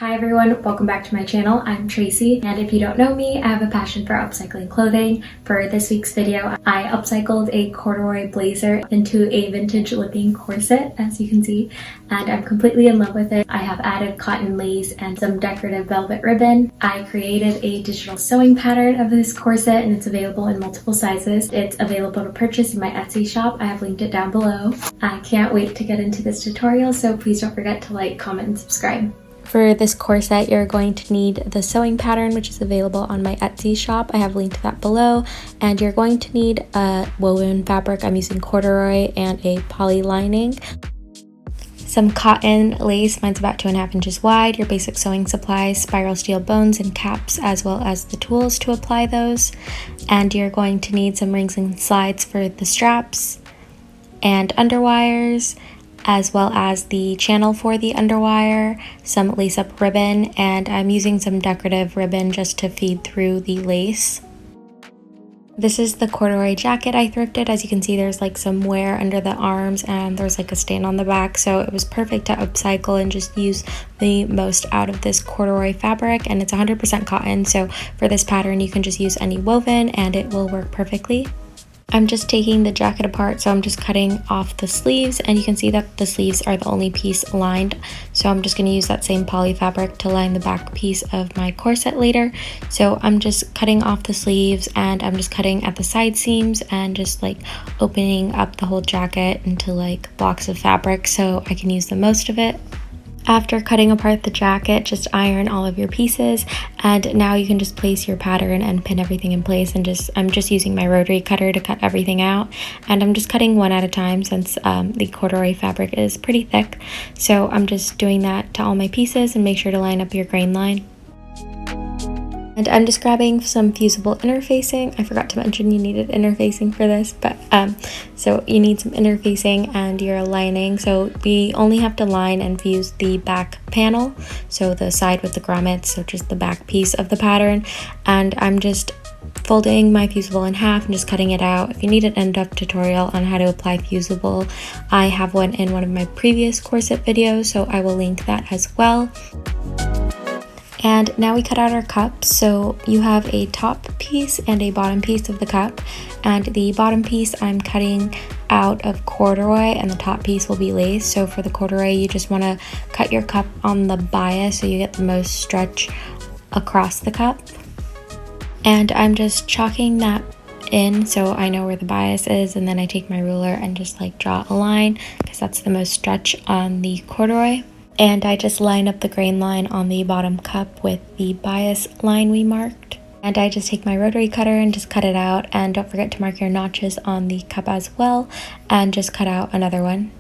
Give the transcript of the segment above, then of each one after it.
Hi everyone, welcome back to my channel. I'm Tracy, and if you don't know me, I have a passion for upcycling clothing. For this week's video, I upcycled a corduroy blazer into a vintage looking corset, as you can see, and I'm completely in love with it. I have added cotton lace and some decorative velvet ribbon. I created a digital sewing pattern of this corset, and it's available in multiple sizes. It's available to purchase in my Etsy shop. I have linked it down below. I can't wait to get into this tutorial, so please don't forget to like, comment, and subscribe. For this corset, you're going to need the sewing pattern, which is available on my Etsy shop. I have linked to that below. And you're going to need a woven fabric. I'm using corduroy and a poly lining. Some cotton lace, mine's about 2.5 inches wide, your basic sewing supplies, spiral steel bones and caps, as well as the tools to apply those. And you're going to need some rings and slides for the straps and underwires, as well as the channel for the underwire, some lace up ribbon, and I'm using some decorative ribbon just to feed through the lace. This is the corduroy jacket I thrifted. As you can see, there's like some wear under the arms and there's like a stain on the back, so it was perfect to upcycle and just use the most out of this corduroy fabric. And it's 100% cotton, so for this pattern you can just use any woven and it will work perfectly. I'm just taking the jacket apart, so I'm just cutting off the sleeves, and you can see that the sleeves are the only piece lined, so I'm just going to use that same poly fabric to line the back piece of my corset later. So I'm just cutting off the sleeves, and I'm just cutting at the side seams and just like opening up the whole jacket into like blocks of fabric so I can use the most of it. After cutting apart the jacket, just iron all of your pieces, and now you can just place your pattern and pin everything in place. And I'm just using my rotary cutter to cut everything out, and I'm just cutting one at a time since the corduroy fabric is pretty thick. So I'm just doing that to all my pieces, and make sure to line up your grain line. And I'm just grabbing some fusible interfacing. I forgot to mention you needed interfacing for this, but so you need some interfacing and your lining. So we only have to line and fuse the back panel, so the side with the grommets, so just the back piece of the pattern. And I'm just folding my fusible in half and just cutting it out. If you need an in-depth tutorial on how to apply fusible, I have one in one of my previous corset videos, so I will link that as well. And now we cut out our cups. So you have a top piece and a bottom piece of the cup, and the bottom piece I'm cutting out of corduroy and the top piece will be lace. So for the corduroy, you just want to cut your cup on the bias so you get the most stretch across the cup. And I'm just chalking that in so I know where the bias is, and then I take my ruler and just like draw a line because that's the most stretch on the corduroy. And I just line up the grain line on the bottom cup with the bias line we marked. And I just take my rotary cutter and just cut it out. And don't forget to mark your notches on the cup as well, and just cut out another one.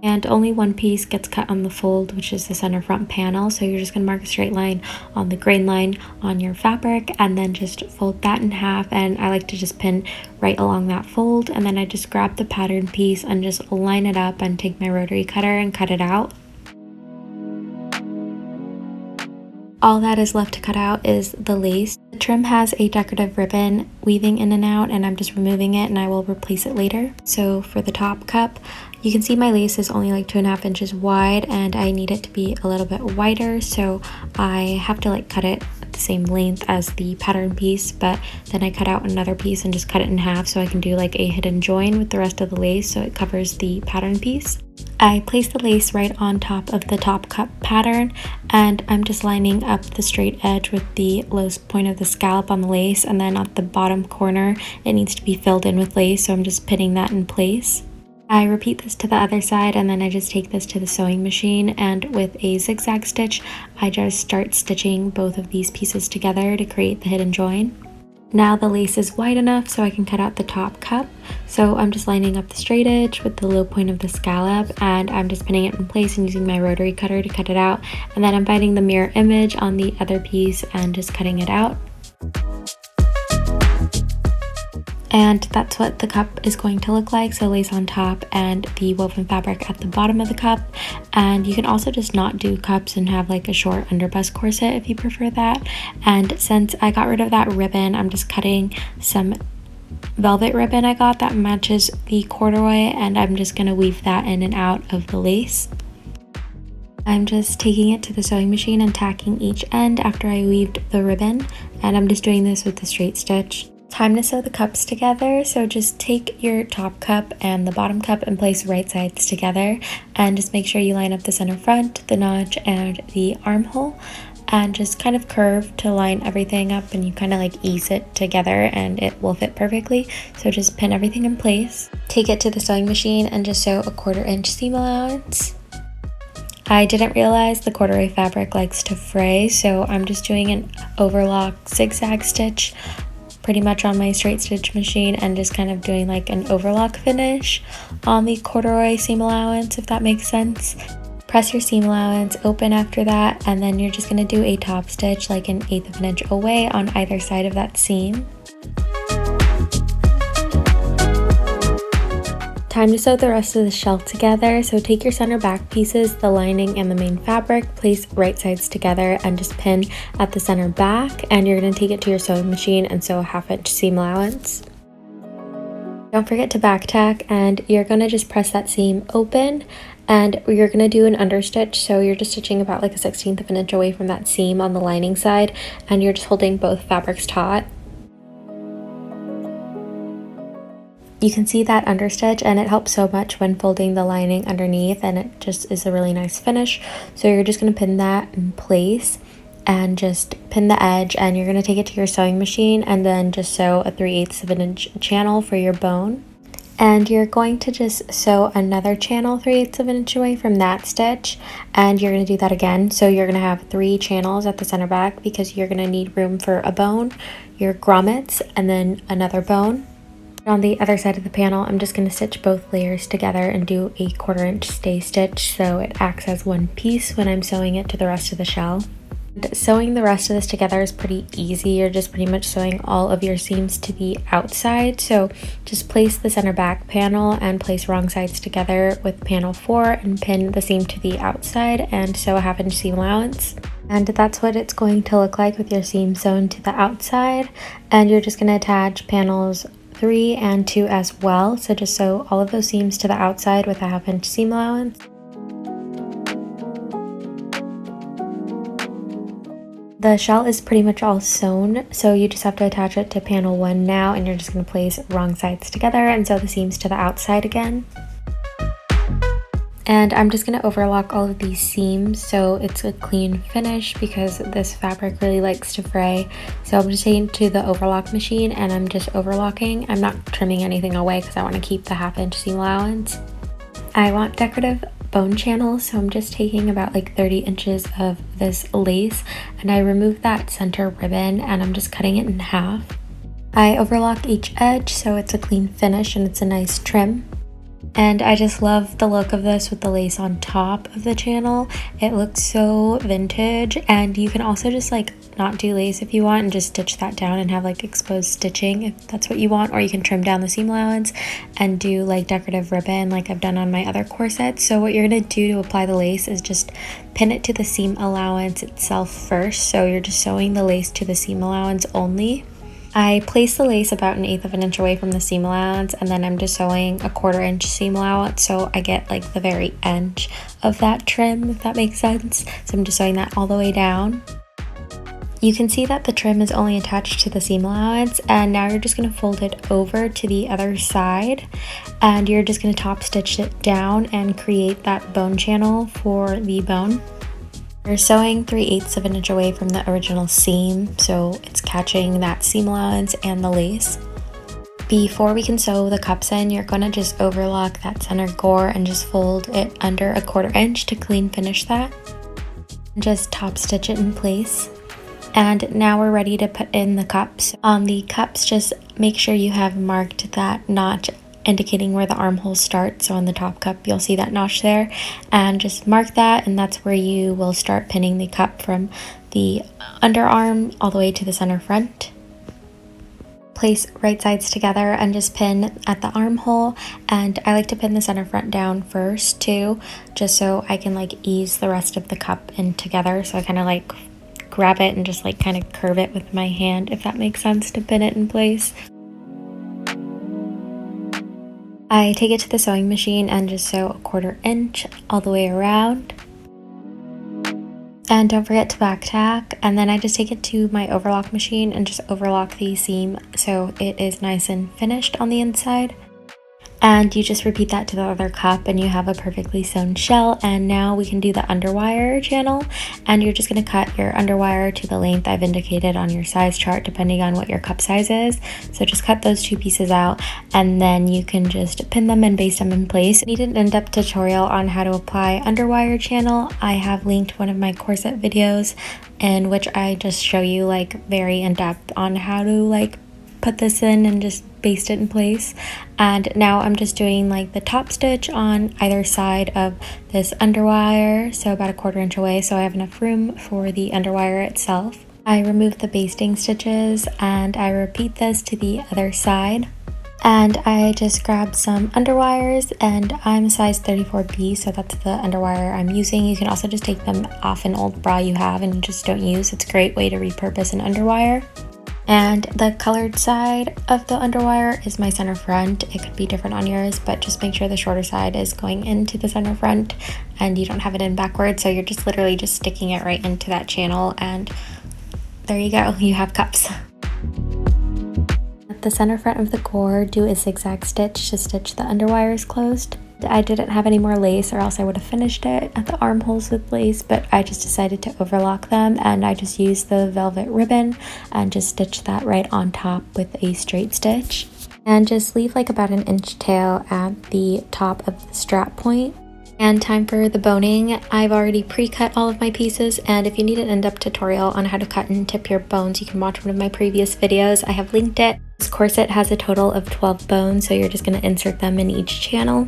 And only one piece gets cut on the fold, which is the center front panel. So you're just going to mark a straight line on the grain line on your fabric, and then just fold that in half. And I like to just pin right along that fold, and then I just grab the pattern piece and just line it up and take my rotary cutter and cut it out. All that is left to cut out is the lace. The trim has a decorative ribbon weaving in and out, and I'm just removing it and I will replace it later. So for the top cup, you can see my lace is only like 2.5 inches wide, and I need it to be a little bit wider, so I have to like cut it at the same length as the pattern piece, but then I cut out another piece and just cut it in half so I can do like a hidden join with the rest of the lace so it covers the pattern piece. I place the lace right on top of the top cup pattern, and I'm just lining up the straight edge with the lowest point of the scallop on the lace, and then at the bottom corner it needs to be filled in with lace, so I'm just pinning that in place. I repeat this to the other side, and then I just take this to the sewing machine, and with a zigzag stitch I just start stitching both of these pieces together to create the hidden join. Now the lace is wide enough so I can cut out the top cup, so I'm just lining up the straight edge with the low point of the scallop, and I'm just pinning it in place and using my rotary cutter to cut it out, and then I'm finding the mirror image on the other piece and just cutting it out. And that's what the cup is going to look like. So lace on top and the woven fabric at the bottom of the cup. And you can also just not do cups and have like a short underbust corset if you prefer that. And since I got rid of that ribbon, I'm just cutting some velvet ribbon I got that matches the corduroy, and I'm just going to weave that in and out of the lace. I'm just taking it to the sewing machine and tacking each end after I weaved the ribbon, and I'm just doing this with the straight stitch. Time to sew the cups together, so just take your top cup and the bottom cup and place right sides together, and just make sure you line up the center front, the notch, and the armhole, and just kind of curve to line everything up, and you kind of like ease it together and it will fit perfectly. So just pin everything in place. Take it to the sewing machine and just sew a 1/4 inch seam allowance. I didn't realize the corduroy fabric likes to fray, so I'm just doing an overlock zigzag stitch pretty much on my straight stitch machine and just kind of doing like an overlock finish on the corduroy seam allowance, if that makes sense. Press your seam allowance open after that, and then you're just going to do a top stitch like 1/8 of an inch away on either side of that seam. Time to sew the rest of the shell together, so take your center back pieces, the lining and the main fabric, place right sides together and just pin at the center back, and you're going to take it to your sewing machine and sew a 1/2 inch seam allowance. Don't forget to back tack, and you're going to just press that seam open, and you're going to do an understitch, so you're just stitching about like 1/16 of an inch away from that seam on the lining side, and you're just holding both fabrics taut. You can see that understitch, and it helps so much when folding the lining underneath, and it just is a really nice finish. So you're just going to pin that in place and just pin the edge, and you're going to take it to your sewing machine and then just sew a 3/8 of an inch channel for your bone. And you're going to just sew another channel 3/8 of an inch away from that stitch, and you're going to do that again. So you're going to have 3 channels at the center back because you're going to need room for a bone, your grommets, and then another bone. On the other side of the panel, I'm just going to stitch both layers together and do a 1/4 inch stay stitch so it acts as one piece when I'm sewing it to the rest of the shell. And sewing the rest of this together is pretty easy. You're just pretty much sewing all of your seams to the outside. So just place the center back panel and place wrong sides together with panel 4 and pin the seam to the outside and sew a 1/2 inch seam allowance. And that's what it's going to look like with your seam sewn to the outside. And you're just going to attach panels 3 and 2 as well, so just sew all of those seams to the outside with a 1/2 inch seam allowance. The shell is pretty much all sewn, so you just have to attach it to panel 1 now, and you're just going to place wrong sides together and sew the seams to the outside again. And I'm just going to overlock all of these seams so it's a clean finish because this fabric really likes to fray. So I'm just taking it to the overlock machine and I'm just overlocking. I'm not trimming anything away because I want to keep the 1/2 inch seam allowance. I want decorative bone channels, so I'm just taking about like 30 inches of this lace, and I remove that center ribbon and I'm just cutting it in half. I overlock each edge so it's a clean finish and it's a nice trim. And I just love the look of this with the lace on top of the channel. It looks so vintage, and you can also just like not do lace if you want and just stitch that down and have like exposed stitching if that's what you want, or you can trim down the seam allowance and do like decorative ribbon like I've done on my other corsets. So what you're going to do to apply the lace is just pin it to the seam allowance itself first, so you're just sewing the lace to the seam allowance only. I place the lace about 1/8 of an inch away from the seam allowance, and then I'm just sewing a 1/4 inch seam allowance so I get like the very edge of that trim, if that makes sense. So I'm just sewing that all the way down. You can see that the trim is only attached to the seam allowance, and now you're just going to fold it over to the other side, and you're just going to top stitch it down and create that bone channel for the bone. You're sewing 3/8 of an inch away from the original seam, so it's catching that seam allowance and the lace. Before we can sew the cups in, you're going to just overlock that center gore and just fold it under a 1/4 inch to clean finish that. Just top stitch it in place. And now we're ready to put in the cups. On the cups, just make sure you have marked that notch indicating where the armhole starts. So on the top cup you'll see that notch there, and just mark that, and that's where you will start pinning the cup from the underarm all the way to the center front. Place right sides together and just pin at the armhole, and I like to pin the center front down first too, just so I can like ease the rest of the cup in together. So I kind of like grab it and just like kind of curve it with my hand, if that makes sense, to pin it in place. I take it to the sewing machine and just sew a 1/4 inch all the way around. And don't forget to back tack, and then I just take it to my overlock machine and just overlock the seam so it is nice and finished on the inside. And you just repeat that to the other cup and you have a perfectly sewn shell. And now we can do the underwire channel, and you're just going to cut your underwire to the length I've indicated on your size chart depending on what your cup size is. So just cut those two pieces out and then you can just pin them and baste them in place. If you need an in-depth tutorial on how to apply underwire channel, I have linked one of my corset videos in which I just show you like very in-depth on how to like put this in and just baste it in place. And now I'm just doing like the top stitch on either side of this underwire, so about a 1/4 inch away, so I have enough room for the underwire itself. I remove the basting stitches and I repeat this to the other side. And I just grabbed some underwires, and I'm size 34B, so that's the underwire I'm using. You can also just take them off an old bra you have and you just don't use. It's a great way to repurpose an underwire. And the colored side of the underwire is my center front. It could be different on yours, but just make sure the shorter side is going into the center front and you don't have it in backwards, so you're just literally just sticking it right into that channel, and there you go, you have cups. At the center front of the core, do a zigzag stitch to stitch the underwires closed. I didn't have any more lace or else I would have finished it at the armholes with lace, but I just decided to overlock them, and I just used the velvet ribbon and just stitched that right on top with a straight stitch. And just leave like about an inch tail at the top of the strap point. And time for the boning. I've already pre-cut all of my pieces, and if you need an in-depth tutorial on how to cut and tip your bones, you can watch one of my previous videos. I have linked it. This corset has a total of 12 bones, so you're just going to insert them in each channel.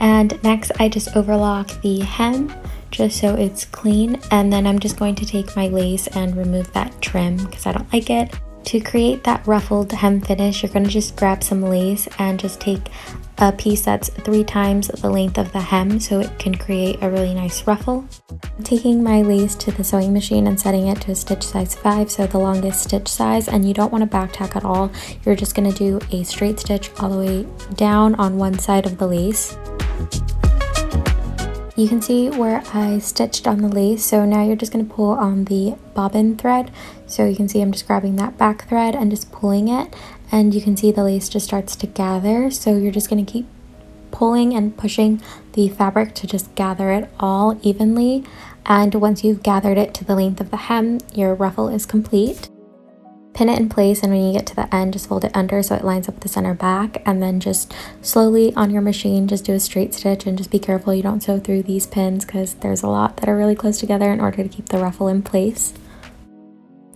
And next I just overlock the hem just so it's clean, and then I'm just going to take my lace and remove that trim because I don't like it. To create that ruffled hem finish, you're going to just grab some lace and just take a piece that's 3 times the length of the hem so it can create a really nice ruffle. I'm taking my lace to the sewing machine and setting it to a stitch size 5, so the longest stitch size, and you don't want to back tack at all. You're just going to do a straight stitch all the way down on one side of the lace. You can see where I stitched on the lace, so now you're just going to pull on the bobbin thread. So you can see I'm just grabbing that back thread and just pulling it, and you can see the lace just starts to gather, so you're just going to keep pulling and pushing the fabric to just gather it all evenly. And once you've gathered it to the length of the hem, your ruffle is complete. Pin it in place, and when you get to the end, just fold it under so it lines up with the center back, and then just slowly on your machine just do a straight stitch, and just be careful you don't sew through these pins because there's a lot that are really close together in order to keep the ruffle in place.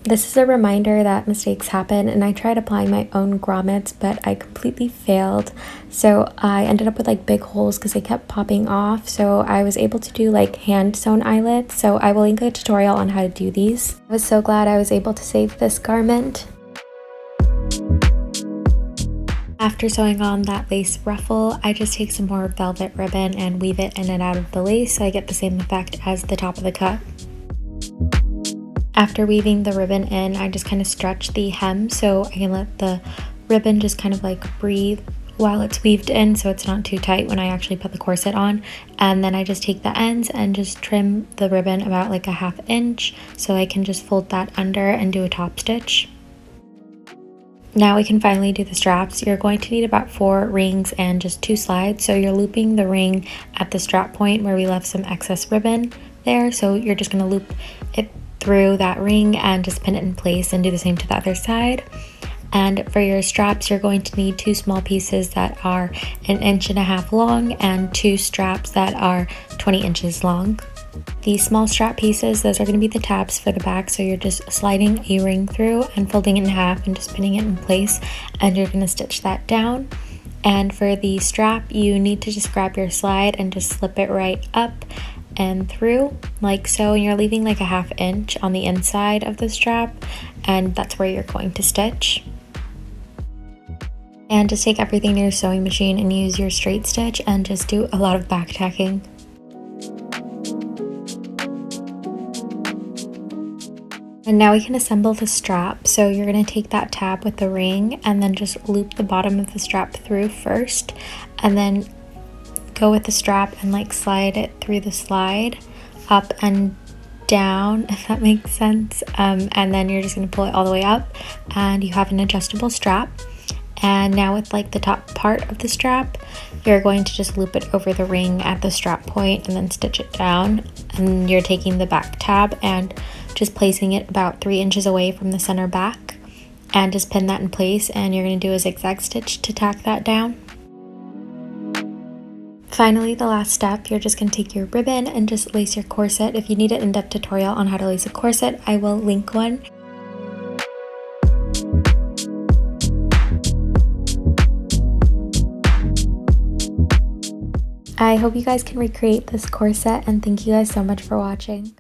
This is a reminder that mistakes happen, and I tried applying my own grommets, but I completely failed. So I ended up with like big holes because they kept popping off. So I was able to do like hand sewn eyelets. So I will link a tutorial on how to do these. I was so glad I was able to save this garment. After sewing on that lace ruffle, I just take some more velvet ribbon and weave it in and out of the lace so I get the same effect as the top of the cup. After weaving the ribbon in, I just kind of stretch the hem so I can let the ribbon just kind of like breathe while it's weaved in so it's not too tight when I actually put the corset on. And then I just take the ends and just trim the ribbon about like a 1/2 inch so I can just fold that under and do a top stitch. Now we can finally do the straps. You're going to need about 4 rings and just 2 slides. So you're looping the ring at the strap point where we left some excess ribbon there. So you're just going to loop it through that ring and just pin it in place, and do the same to the other side. And for your straps, you're going to need 2 small pieces that are 1.5 inches long and 2 straps that are 20 inches long. These small strap pieces, those are going to be the tabs for the back, so you're just sliding a ring through and folding it in half and just pinning it in place, and you're going to stitch that down. And for the strap, you need to just grab your slide and just slip it right up and through like so, and you're leaving like a 1/2 inch on the inside of the strap, and that's where you're going to stitch. And just take everything to your sewing machine and use your straight stitch and just do a lot of back tacking. And now we can assemble the strap. So you're going to take that tab with the ring and then just loop the bottom of the strap through first, and then go with the strap and like slide it through the slide up and down, if that makes sense. And then you're just going to pull it all the way up and you have an adjustable strap. And now with like the top part of the strap, you're going to just loop it over the ring at the strap point and then stitch it down. And you're taking the back tab and just placing it about 3 inches away from the center back and just pin that in place, and you're going to do a zigzag stitch to tack that down. Finally, the last step, you're just going to take your ribbon and just lace your corset. If you need an in-depth tutorial on how to lace a corset, I will link one. I hope you guys can recreate this corset, and thank you guys so much for watching.